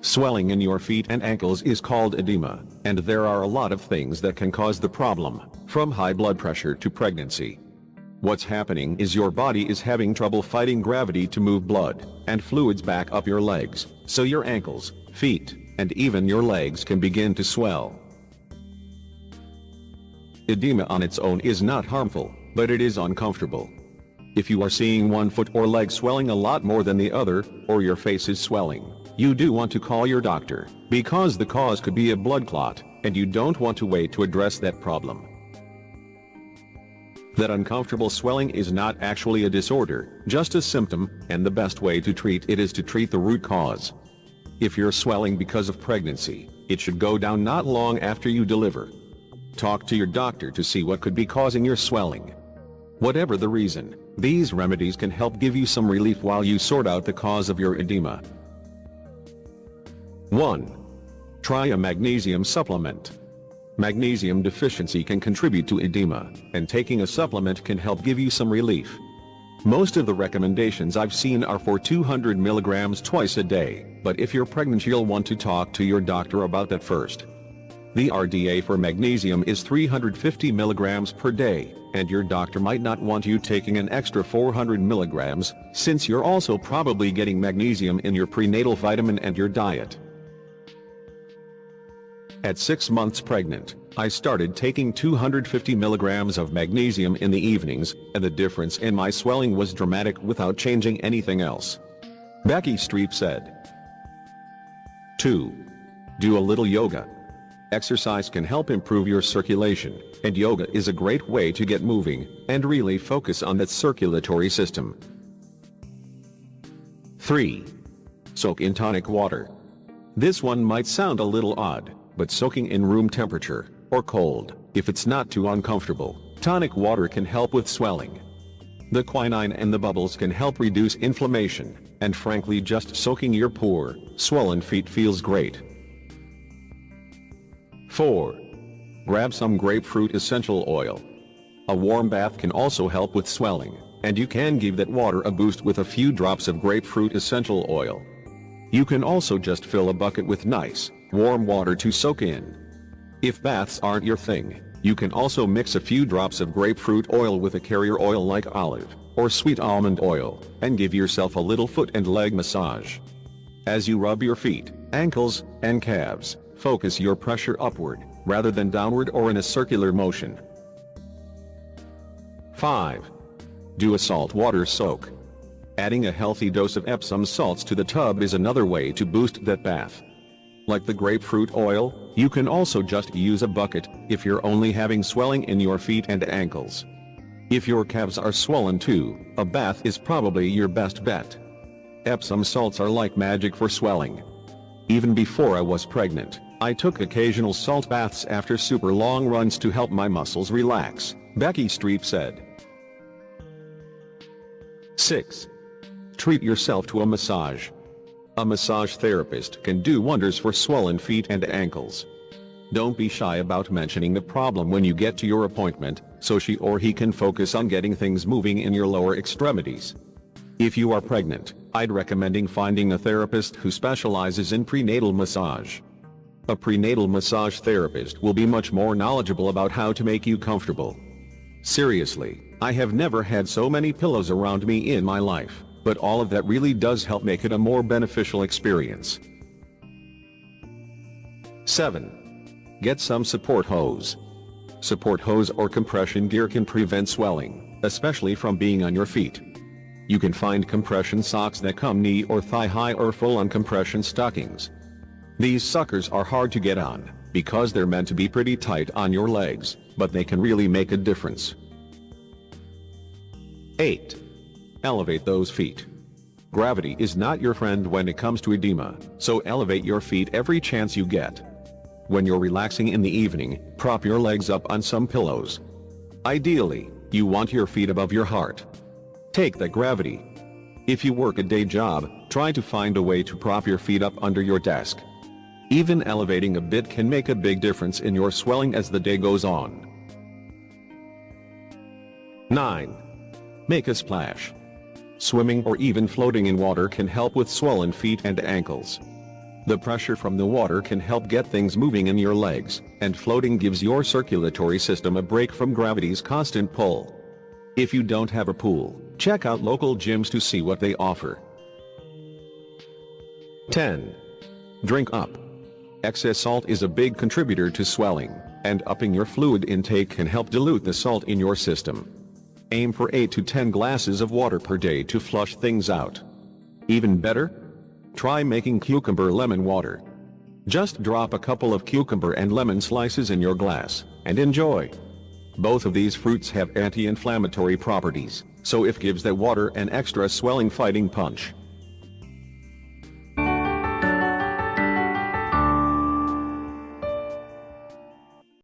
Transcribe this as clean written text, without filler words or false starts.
Swelling in your feet and ankles is called edema, and there are a lot of things that can cause the problem, from high blood pressure to pregnancy. What's happening is your body is having trouble fighting gravity to move blood and fluids back up your legs, so your ankles, feet, and even your legs can begin to swell. Edema on its own is not harmful, but it is uncomfortable. If you are seeing one foot or leg swelling a lot more than the other, or your face is swelling, you do want to call your doctor, because the cause could be a blood clot, and you don't want to wait to address that problem. That uncomfortable swelling is not actually a disorder, just a symptom, and the best way to treat it is to treat the root cause. If you're swelling because of pregnancy, it should go down not long after you deliver. Talk to your doctor to see what could be causing your swelling. Whatever the reason, these remedies can help give you some relief while you sort out the cause of your edema. 1. Try a magnesium supplement. Magnesium deficiency can contribute to edema, and taking a supplement can help give you some relief. Most of the recommendations I've seen are for 200 milligrams twice a day, but if you're pregnant you'll want to talk to your doctor about that first. The RDA for magnesium is 350 milligrams per day, and your doctor might not want you taking an extra 400 milligrams, since you're also probably getting magnesium in your prenatal vitamin and your diet. At 6 months pregnant, I started taking 250 milligrams of magnesium in the evenings, and the difference in my swelling was dramatic without changing anything else. Becky Streep said. 2. Do a little yoga. Exercise can help improve your circulation, and yoga is a great way to get moving and really focus on that circulatory system. 3. Soak in tonic water. This one might sound a little odd, but soaking in room temperature, or cold, if it's not too uncomfortable, tonic water can help with swelling. The quinine and the bubbles can help reduce inflammation, and frankly just soaking your poor, swollen feet feels great. 4. Grab some grapefruit essential oil. A warm bath can also help with swelling, and you can give that water a boost with a few drops of grapefruit essential oil. You can also just fill a bucket with nice, warm water to soak in. If baths aren't your thing, you can also mix a few drops of grapefruit oil with a carrier oil like olive or sweet almond oil, and give yourself a little foot and leg massage. As you rub your feet, ankles, and calves, focus your pressure upward, rather than downward or in a circular motion. 5. Do a salt water soak. Adding a healthy dose of Epsom salts to the tub is another way to boost that bath. Like the grapefruit oil, you can also just use a bucket if you're only having swelling in your feet and ankles. If your calves are swollen too, a bath is probably your best bet. Epsom salts are like magic for swelling. Even before I was pregnant, I took occasional salt baths after super long runs to help my muscles relax, Becky Streep said. 6. Treat yourself to a massage. A massage therapist can do wonders for swollen feet and ankles. Don't be shy about mentioning the problem when you get to your appointment, so she or he can focus on getting things moving in your lower extremities. If you are pregnant, I'd recommend finding a therapist who specializes in prenatal massage. A prenatal massage therapist will be much more knowledgeable about how to make you comfortable. Seriously, I have never had so many pillows around me in my life, but all of that really does help make it a more beneficial experience. 7. Get some support hose. Support hose or compression gear can prevent swelling, especially from being on your feet. You can find compression socks that come knee or thigh high or full-on compression stockings. These suckers are hard to get on, because they're meant to be pretty tight on your legs, but they can really make a difference. 8. Elevate those feet. Gravity is not your friend when it comes to edema, so elevate your feet every chance you get. When you're relaxing in the evening, prop your legs up on some pillows. Ideally, you want your feet above your heart. Take that gravity. If you work a day job, try to find a way to prop your feet up under your desk. Even elevating a bit can make a big difference in your swelling as the day goes on. 9. Make a splash. Swimming or even floating in water can help with swollen feet and ankles. The pressure from the water can help get things moving in your legs, and floating gives your circulatory system a break from gravity's constant pull. If you don't have a pool, check out local gyms to see what they offer. 10. Drink up. Excess salt is a big contributor to swelling, and upping your fluid intake can help dilute the salt in your system. Aim for 8 to 10 glasses of water per day to flush things out. Even better? Try making cucumber lemon water. Just drop a couple of cucumber and lemon slices in your glass, and enjoy. Both of these fruits have anti-inflammatory properties, so it gives the water an extra swelling fighting punch.